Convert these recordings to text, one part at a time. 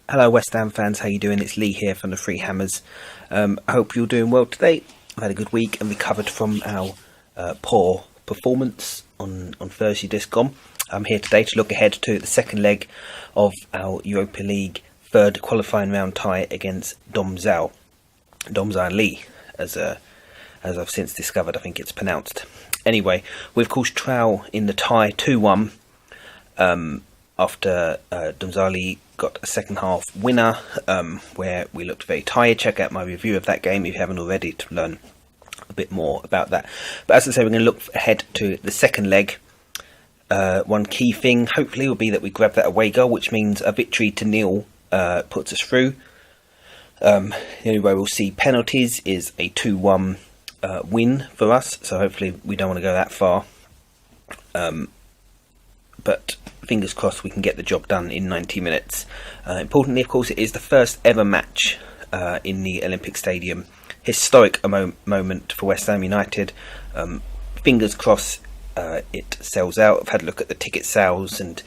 Hello West Ham fans, how you doing? It's Lee here from the Three Hammers. I hope you're doing well today. I've had a good week and recovered from our poor performance on Thursday just gone. I'm here today to look ahead to the second leg of our Europa League third qualifying round tie against Domzale, as I've since discovered, I think it's pronounced. Anyway, we of course trail in the tie 2-1 after Domzale got a second half winner where we looked very tired. Check out my review of that game if you haven't already to learn a bit more about that. But as I say, we're going to look ahead to the second leg. One key thing hopefully will be that we grab that away goal, which means a victory to 0 puts us through. The only way we'll see penalties is a 2-1 win for us, so hopefully we don't want to go that far. But fingers crossed we can get the job done in 90 minutes. Importantly, of course, it is the first ever match in the Olympic Stadium. Historic moment for West Ham United. Fingers crossed it sells out. I've had a look at the ticket sales and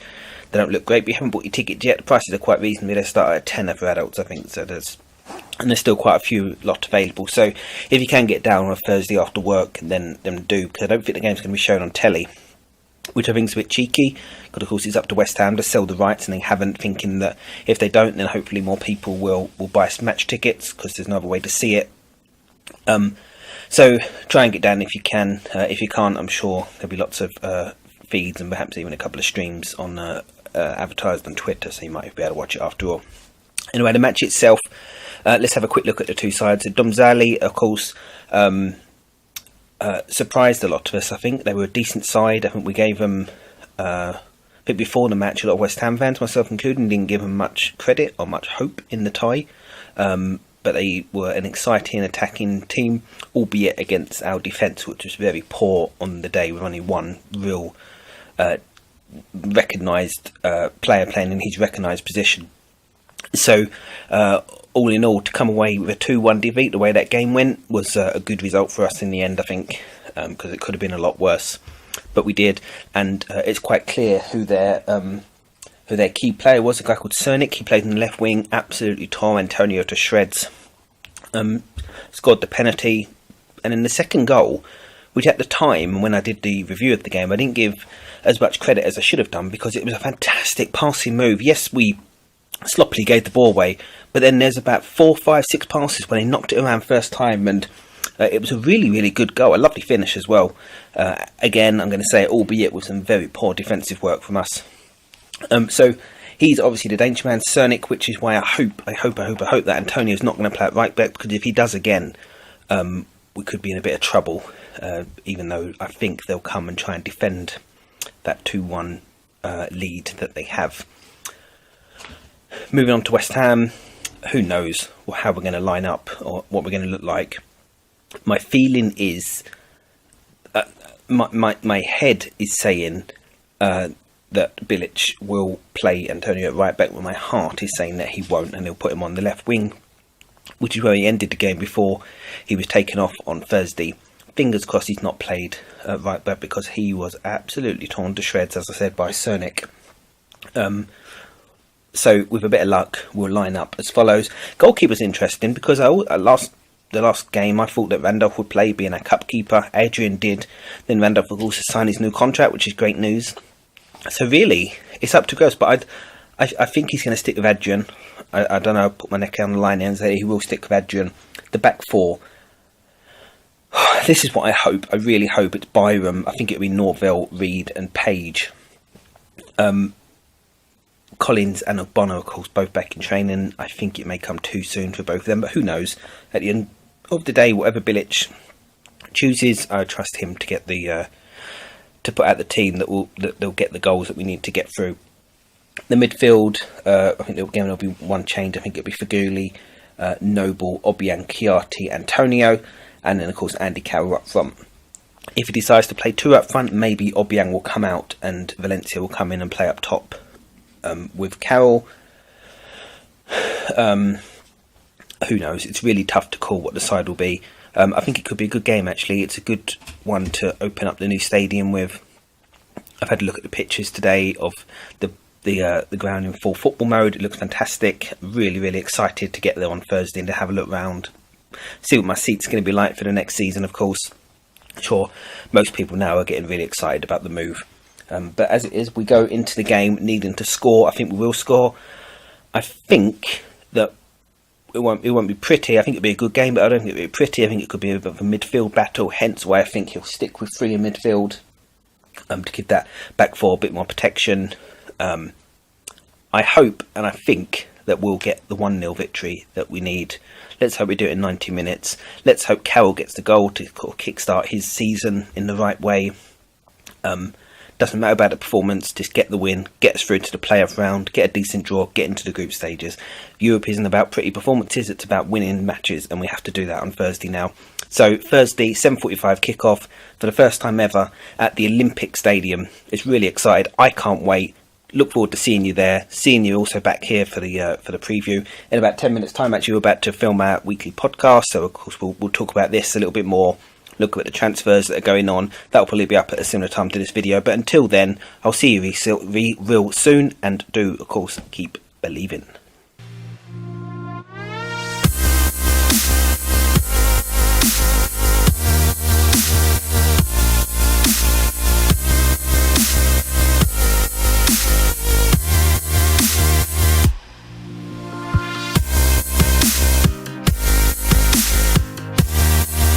they don't look great. But you haven't bought your tickets yet. The prices are quite reasonable. They start at £10 for adults, I think. So there's still quite a few lot available. So if you can get down on a Thursday after work, then do, because I don't think the game's going to be shown on telly, which I think is a bit cheeky, because of course it's up to West Ham to sell the rights, and they haven't, thinking that if they don't, then hopefully more people will buy some match tickets, because there's no other way to see it. So try and get down if you can. If you can't, I'm sure there'll be lots of feeds and perhaps even a couple of streams on advertised on Twitter, so you might be able to watch it after all. Anyway, the match itself, let's have a quick look at the two sides. Domzale, of course, surprised a lot of us. I think they were a decent side. I think we gave them, I think before the match, a lot of West Ham fans, myself included, didn't give them much credit or much hope in the tie. But they were an exciting attacking team, albeit against our defence, which was very poor on the day, with only one real recognised player playing in his recognised position. So all in all, to come away with a 2-1 defeat, the way that game went, was a good result for us in the end, I think, because it could have been a lot worse. But we did, and it's quite clear who their key player was, a guy called Cernic. He played in the left wing, absolutely tore Antonio to shreds. Scored the penalty, and in the second goal, which at the time, when I did the review of the game, I didn't give as much credit as I should have done, because it was a fantastic passing move. Yes, we sloppily gave the ball away, but then there's about 4, 5, 6 passes when he knocked it around first time, and it was a really, really good goal. A lovely finish as well. Again, I'm going to say it, albeit with some very poor defensive work from us. So he's obviously the danger man, Cernic, which is why I hope that Antonio's not going to play at right back, because if he does again, we could be in a bit of trouble, even though I think they'll come and try and defend that 2-1 lead that they have. Moving on to West Ham, who knows how we're going to line up or what we're going to look like. My feeling is, my head is saying that Bilic will play Antonio at right back, but my heart is saying that he won't, and he'll put him on the left wing, which is where he ended the game before he was taken off on Thursday. Fingers crossed he's not played right back, because he was absolutely torn to shreds, as I said, by Cernic. So with a bit of luck, we'll line up as follows. Goalkeeper's interesting, because the last game I thought that Randolph would play, being our cup keeper. Adrian did. Then Randolph will also sign his new contract, which is great news. So really, it's up to Gross, but I think he's going to stick with Adrian. I don't know, I'll put my neck on the line and say he will stick with Adrian. The back four, this is what I hope. I really hope it's Byram. I think it'll be Norville, Reed and Page. Collins and Ogbono, of course, both back in training. I think it may come too soon for both of them, but who knows? At the end of the day, whatever Bilic chooses, I trust him to get to put out the team that'll get the goals that we need to get through. The midfield, I think there'll be one change. I think it'll be Faguli, Noble, Obiang, Chiati, Antonio, and then of course Andy Carroll up front. If he decides to play two up front, maybe Obiang will come out and Valencia will come in and play up top with Carroll. Who knows? It's really tough to call what the side will be. I think it could be a good game, actually. It's a good one to open up the new stadium with. I've had a look at the pictures today of the ground in full football mode. It looks fantastic. Really, really excited to get there on Thursday and to have a look round. See what my seat's going to be like for the next season, of course. I'm sure most people now are getting really excited about the move. But as it is, we go into the game needing to score. I think we will score. I think that it won't be pretty. I think it'll be a good game, but I don't think it'll be pretty. I think it could be a bit of a midfield battle, hence why I think he'll stick with 3 in midfield to give that back 4 a bit more protection. I hope and I think that we'll get the 1-0 victory that we need. Let's hope we do it in 90 minutes. Let's hope Carroll gets the goal to kickstart his season in the right way. Doesn't matter about the performance, just get the win, get us through to the playoff round, get a decent draw, get into the group stages. Europe isn't about pretty performances, it's about winning matches, and we have to do that on Thursday now. So Thursday, 7:45 kickoff for the first time ever at the Olympic Stadium. It's really excited. I can't wait. Look forward to seeing you there. Seeing you also back here for the preview in about 10 minutes' time. Actually, we're about to film our weekly podcast, so of course we'll talk about this a little bit more. Look at the transfers that are going on. That'll probably be up at a similar time to this video. But until then, I'll see you real soon, and do of course keep believing.